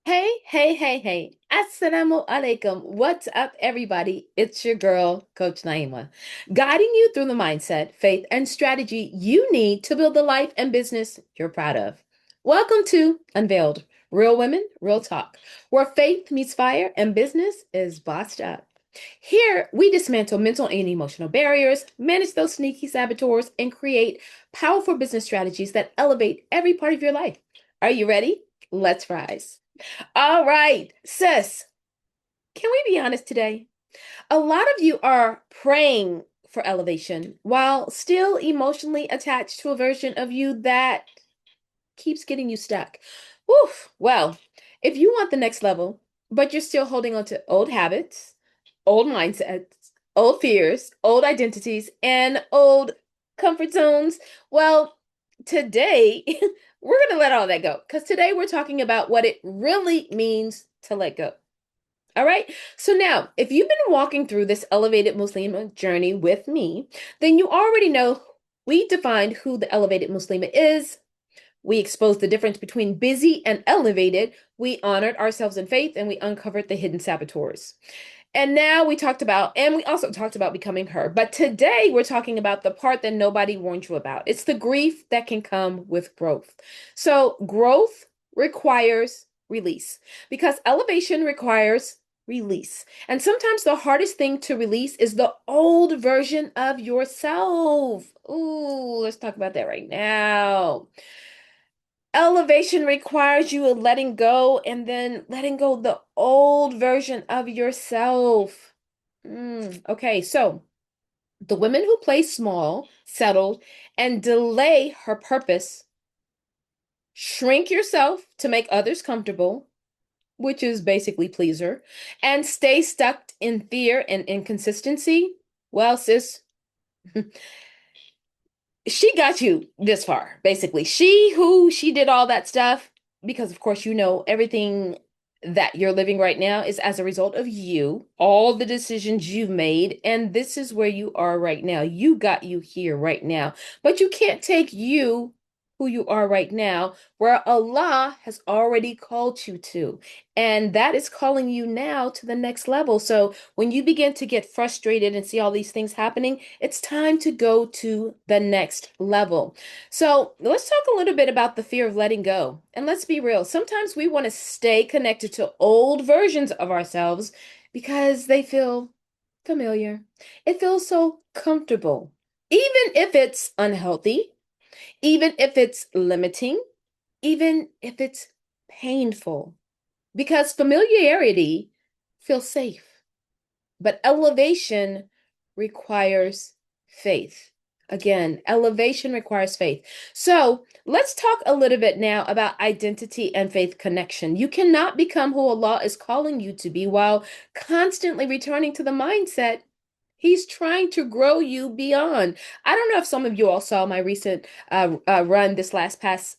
Hey. Assalamu alaikum. What's up, everybody? It's your girl, Coach Naima, guiding you through the mindset, faith, and strategy you need to build the life and business you're proud of. Welcome to Unveiled, Real Women, Real Talk, where faith meets fire and business is bossed up. Here, we dismantle mental and emotional barriers, manage those sneaky saboteurs, and create powerful business strategies that elevate every part of your life. Are you ready? Let's rise. All right, sis, can we be honest today? A lot of you are praying for elevation while still emotionally attached to a version of you that keeps getting you stuck. Woof. Well, if you want the next level, but you're still holding on to old habits, old mindsets, old fears, old identities, and old comfort zones, well, today we're going to let all that go because today we're talking about what it really means to let go. All right. So now, if you've been walking through this elevated Muslimah journey with me, then you already know we defined who the elevated Muslimah is. We exposed the difference between busy and elevated. We honored ourselves in faith and we uncovered the hidden saboteurs. And now we also talked about becoming her. But today we're talking about the part that nobody warned you about. It's the grief that can come with growth. So growth requires release because elevation requires release. And sometimes the hardest thing to release is the old version of yourself. Ooh, let's talk about that right now. Elevation requires you letting go and then letting go the old version of yourself. Okay, so the women who play small, settled, and delay her purpose, shrink yourself to make others comfortable, which is basically pleaser, and stay stuck in fear and inconsistency. Well, sis, she got you this far, basically. She did all that stuff because, of course, you know everything that you're living right now is as a result of you, all the decisions you've made, and this is where you are right now. You got you here right now, but you can't take you, who you are right now, where Allah has already called you to, and that is calling you now to the next level. So when you begin to get frustrated and see all these things happening, it's time to go to the next level. So let's talk a little bit about the fear of letting go. And let's be real, sometimes we want to stay connected to old versions of ourselves because they feel familiar. It feels so comfortable, even if it's unhealthy, even if it's limiting, even if it's painful, because familiarity feels safe. But elevation requires faith. Again, elevation requires faith. So let's talk a little bit now about identity and faith connection. You cannot become who Allah is calling you to be while constantly returning to the mindset He's trying to grow you beyond. I don't know if some of you all saw my recent run this past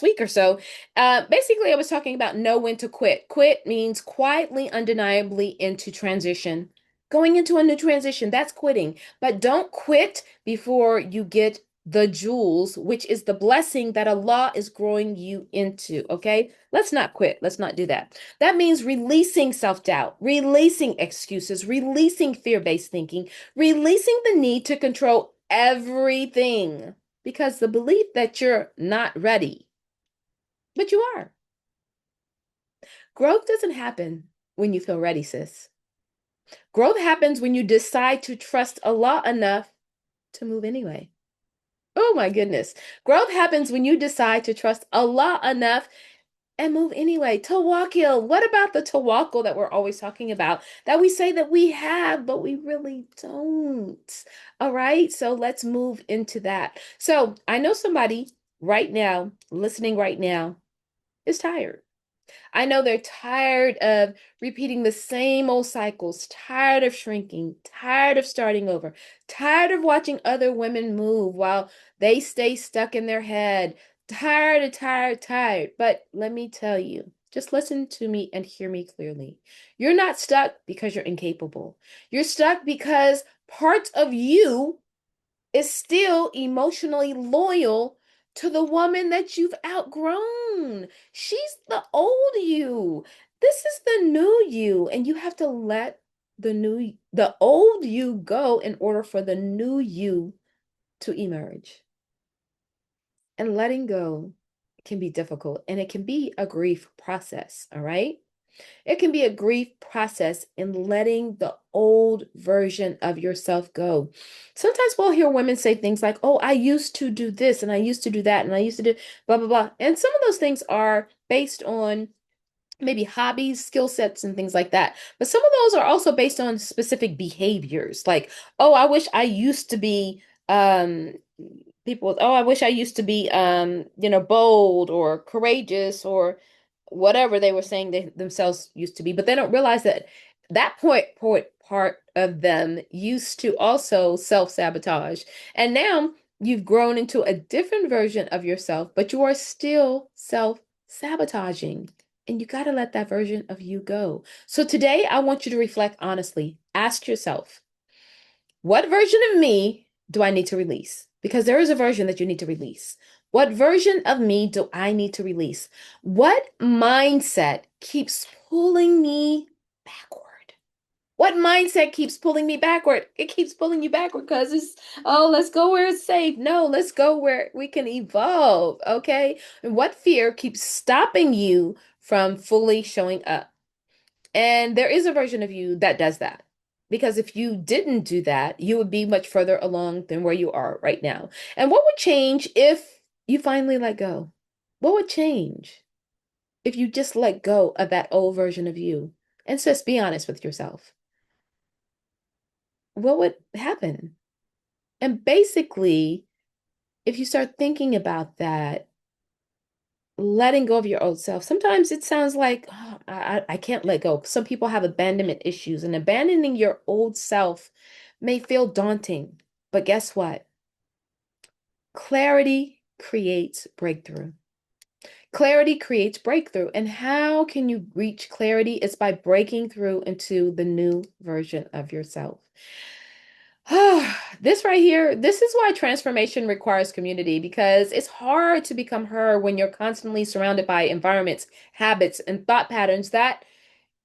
week or so. Basically, I was talking about know when to quit. Quit means quietly, undeniably into transition. Going into a new transition, that's quitting. But don't quit before you get the jewels, which is the blessing that Allah is growing you into. Okay, let's not quit. Let's not do that. That means releasing self doubt, releasing excuses, releasing fear based thinking, releasing the need to control everything because the belief that you're not ready, but you are. Growth doesn't happen when you feel ready, sis. Growth happens when you decide to trust Allah enough to move anyway. Oh my goodness. Growth happens when you decide to trust Allah enough and move anyway. Tawakkul. What about the tawakkul that we're always talking about? That we say that we have, but we really don't. All right. So let's move into that. So I know somebody right now, listening right now, is tired. I know they're tired of repeating the same old cycles, tired of shrinking, tired of starting over, tired of watching other women move while they stay stuck in their head. Tired. But let me tell you, just listen to me and hear me clearly. You're not stuck because you're incapable. You're stuck because parts of you is still emotionally loyal to the woman that you've outgrown. grown. She's the old you. This is the new you. And you have to let the old you go in order for the new you to emerge. And letting go can be difficult and it can be a grief process, all right? It can be a grief process in letting the old version of yourself go. Sometimes we'll hear women say things like, oh, I used to do this and I used to do that and I used to do blah, blah, blah. And some of those things are based on maybe hobbies, skill sets, and things like that. But some of those are also based on specific behaviors. Like, oh, I wish I used to be people, oh, I wish I used to be bold or courageous or whatever they were saying they themselves used to be. But they don't realize that part of them used to also self-sabotage. And now you've grown into a different version of yourself, but you are still self-sabotaging. And you got to let that version of you go. So today, I want you to reflect honestly. Ask yourself, what version of me do I need to release? Because there is a version that you need to release. What version of me do I need to release? What mindset keeps pulling me backward? What mindset keeps pulling me backward? It keeps pulling you backward because it's, oh, let's go where it's safe. No, let's go where we can evolve. Okay. And what fear keeps stopping you from fully showing up? And there is a version of you that does that. Because if you didn't do that, you would be much further along than where you are right now. And what would change if you finally let go? What would change if you just let go of that old version of you? And just be honest with yourself. What would happen? And basically, if you start thinking about that, letting go of your old self, sometimes it sounds like, oh, I can't let go. Some people have abandonment issues, and abandoning your old self may feel daunting. But guess what? Clarity creates breakthrough. Clarity creates breakthrough. And how can you reach clarity? It's by breaking through into the new version of yourself. This right here, this is why transformation requires community because it's hard to become her when you're constantly surrounded by environments, habits, and thought patterns that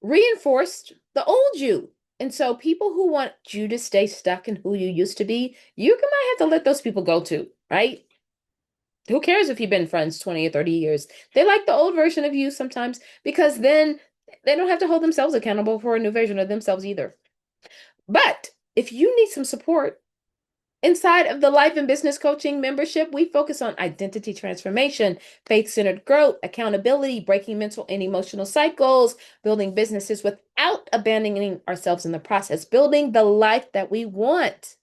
reinforced the old you. And so people who want you to stay stuck in who you used to be, you might have to let those people go too, right? Who cares if you've been friends 20 or 30 years? They like the old version of you sometimes because then they don't have to hold themselves accountable for a new version of themselves either. But if you need some support, inside of the Life and Business Coaching membership, we focus on identity transformation, faith-centered growth, accountability, breaking mental and emotional cycles, building businesses without abandoning ourselves in the process, building the life that we want.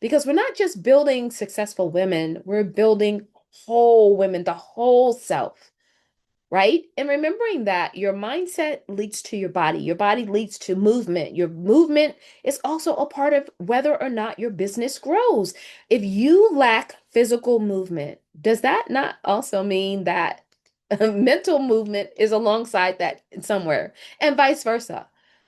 Because we're not just building successful women, we're building whole women, the whole self. Right? And remembering that your mindset leads to your body leads to movement. Your movement is also a part of whether or not your business grows. If you lack physical movement, does that not also mean that mental movement is alongside that somewhere and vice versa?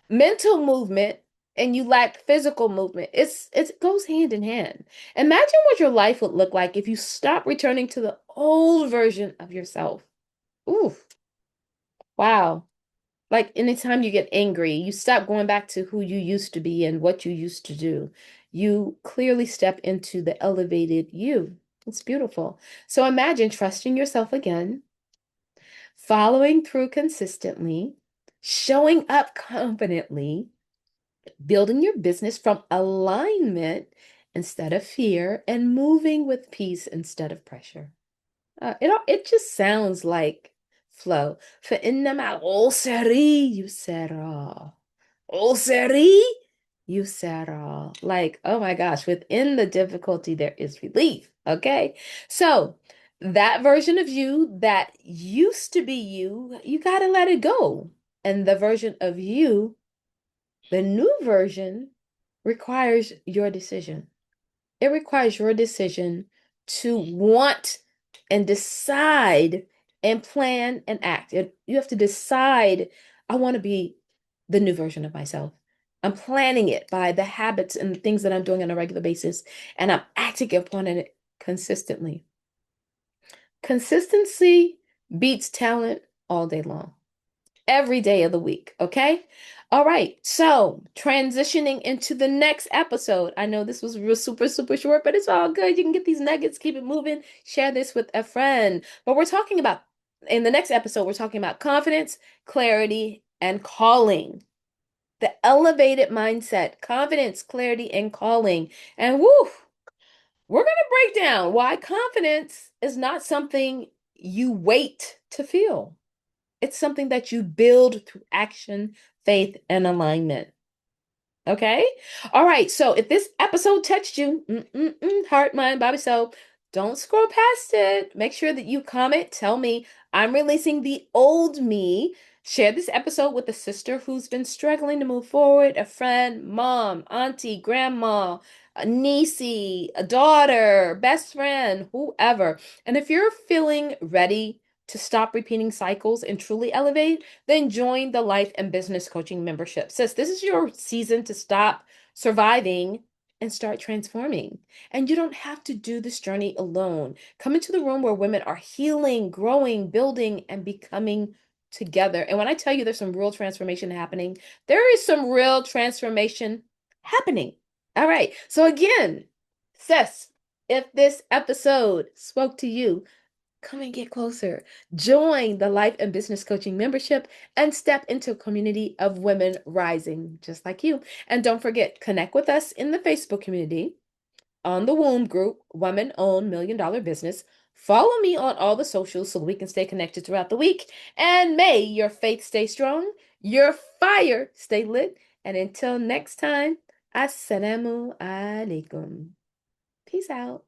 Mental movement and you lack physical movement. It goes hand in hand. Imagine what your life would look like if you stop returning to the old version of yourself. Ooh. Wow. Like anytime you get angry, you stop going back to who you used to be and what you used to do. You clearly step into the elevated you. It's beautiful. So imagine trusting yourself again, following through consistently, showing up confidently, building your business from alignment instead of fear, and moving with peace instead of pressure. It just sounds like flow. فإن مع العسر يسرا. عسر يسرا. Like, oh my gosh, within the difficulty, there is relief. Okay. So that version of you that used to be you, you got to let it go. And the version of you, the new version, requires your decision. It requires your decision to want and decide and plan and act. You have to decide, I want to be the new version of myself. I'm planning it by the habits and the things that I'm doing on a regular basis, and I'm acting upon it consistently. Consistency beats talent all day long, every day of the week. Okay. All right. So transitioning into the next episode. I know this was real super, super short, but it's all good. You can get these nuggets, keep it moving, share this with a friend. But we're talking about, in the next episode, we're talking about confidence, clarity, and calling. The elevated mindset, confidence, clarity, and calling. And woo, we're going to break down why confidence is not something you wait to feel. It's something that you build through action, faith, and alignment. Okay? All right. So if this episode touched you, heart, mind, body, soul, don't scroll past it. Make sure that you comment. Tell me I'm releasing the old me. Share this episode with a sister who's been struggling to move forward, a friend, mom, auntie, grandma, a niecey, a daughter, best friend, whoever. And if you're feeling ready to stop repeating cycles and truly elevate, then join the life and business coaching membership. Sis, this is your season to stop surviving and start transforming. And you don't have to do this journey alone. Come into the room where women are healing, growing, building, and becoming together. And when I tell you there's some real transformation happening, there is some real transformation happening. All right. So again, sis, if this episode spoke to you, come and get closer. Join the Life and Business Coaching membership and step into a community of women rising just like you. And don't forget, connect with us in the Facebook community, on the Womb group, Women Own $1 Million Business. Follow me on all the socials so we can stay connected throughout the week. And may your faith stay strong, your fire stay lit. And until next time, Assalamu Alaikum. Peace out.